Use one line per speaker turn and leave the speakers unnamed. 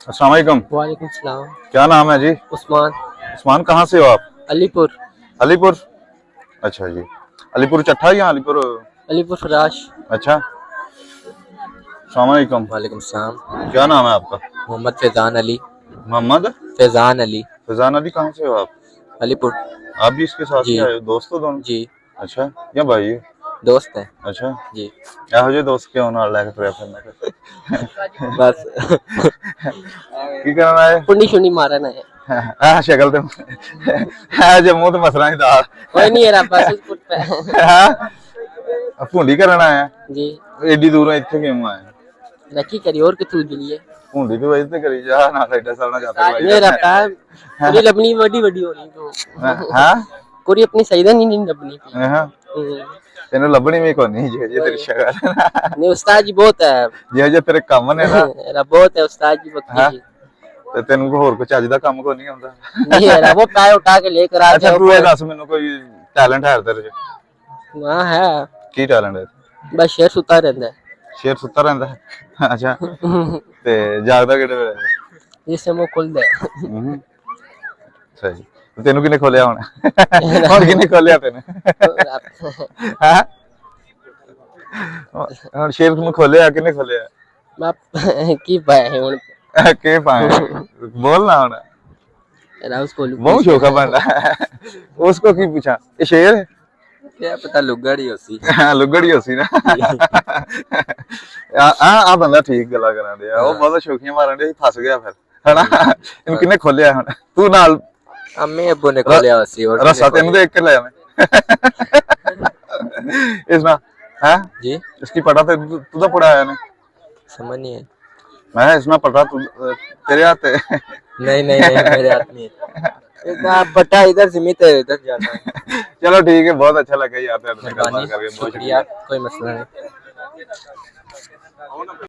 अस्सलाम वालेकुम।
वालेकुम सलाम।
क्या नाम है जी?
उस्मान।
उस्मान, कहाँ से हो आप?
अलीपुर।
अलीपुर। अच्छा जी। अलीपुर चट्ठा या अलीपुर?
अलीपुर फराश।
अच्छा। अस्सलाम वालेकुम।
वालेकुम सलाम।
क्या नाम है आपका?
मोहम्मद फैजान अली।
मोहम्मद
फैजान अली।
फैजान अली, कहाँ से हो आप?
अलीपुर।
आप भी इसके साथ ही
जी
आए हो? दोस्त हो दोनों?
जी।
अच्छा, या भाई हो?
दोस्त है
अच्छा,
जी।
ਇਹੋ ਜਿਹੇ ਦੋਸਤ ਕਿਉਂ ਨਾਲ ਲੈ ਕੇ ਤੁਰਿਆ ਫਿਰਨਾ ਫਿਰ?
बस
ਕੀ ਕਰਨਾ ਹੈ?
पुंडी शुंडी मारना है।
ਆਹ ਸ਼ਕਲ ਤੇ ਹੈ ਜੇ ਮੂੰਹ ਤੇ ਮਸਲਾ ਨਹੀਂ ਦਾਲ
कोई नहीं है बस उस पुट पे।
ਹਾਂ ਭੁੰਡੀ ਕਰਨ ਆਇਆ?
जी।
ਏਡੀ ਦੂਰੋਂ ਇੱਥੇ ਕਿਉਂ ਆਇਆ?
रखी करी और कितू लिए
ਭੁੰਡੀ ਤੇ ਵਜੇ ਤੇ ਕਰੀ ਜਾ ਨਾ ਐਡਾ ਸਾਲ ਨਾ ਜਾਂਦਾ
ये रखता है पूरी लबनी बड़ी बड़ी हो रही तो
ਹਾਂ
पूरी अपनी सही नहीं लबनी थी।
ਹਾਂ ਤੈਨੂੰ ਲੱਭਣੀ ਵੀ ਕੋਈ ਨਹੀਂ ਜੇ ਤੇਰੀ ਸ਼ਕਲ
नहीं उस्ताद जी बहुत है।
ਜੇ ਤੇਰੇ ਕੰਮ ਨੇ ਨਾ
मेरा बहुत है उस्ताद जी बकरी।
ਤੇ ਤੈਨੂੰ ਹੋਰ ਕੋਈ ਚੱਜ ਦਾ ਕੰਮ ਕੋਈ ਨਹੀਂ ਆਉਂਦਾ।
नहीं है वो पैर उठा के लेकर आ
ਅੱਛਾ ਤੂੰ ਇਹ ਦੱਸ ਮੈਨੂੰ ਕੋਈ ਟੈਲੈਂਟ ਹੈ ਤੇਰੇ ਚ?
हाँ है
ਕੀ ਟੈਲੈਂਟ ਹੈ?
बस शेर सुता रहता है
ਸ਼ੇਰ ਸੁੱਤਾ ਰਹਿੰਦਾ ਹੈ? ਅੱਛਾ ਤੇ ਜਾਗਦਾ ਕਿਹੜੇ ਵੇਲੇ?
जिससे वो खुल दे।
ਸਹੀ। ਤੈਨੂੰ ਕਿਹਨੇ ਖੋਲਿਆ ਹੁਣ? ਹੁਣ ਕਿਹਨੇ ਖੋਲਿਆ ਤੈਨੂੰ? ਹਾਂ ਹੁਣ ਸ਼ੇਰ ਨੂੰ ਖੋਲਿਆ ਕਿਹਨੇ ਖੋਲਿਆ?
की पाया है उन
के पाए बोल ना होना
उसको
बहुत शौका बन रहा है उसको की पूछा ये शेर है?
क्या पता लुगड़ी होसी।
हाँ लुगड़ी होसी ना आ बंदा ठीक गला करा दे वो बहुत शौकियां मारन दे फस गया फिर है ना इन किने खोलिया हुन तू नाल
अम्मी अब्बू ने खोलिया होसी और
रस्सा तेन देख के ले मैं इसना है
जी
इसकी पटा ते तू तो पढ़ाया ने
समझ नहीं है।
मैं इसमें पटा तू तेरे हाथ
नहीं नहीं नहीं मेरे हाथ नहीं है। इतना पट्टा इधर सीमित है इधर जाना है।
चलो ठीक है बहुत अच्छा लगा यार तेरे से बात करके बहुत
शुक्रिया कोई मसला नहीं।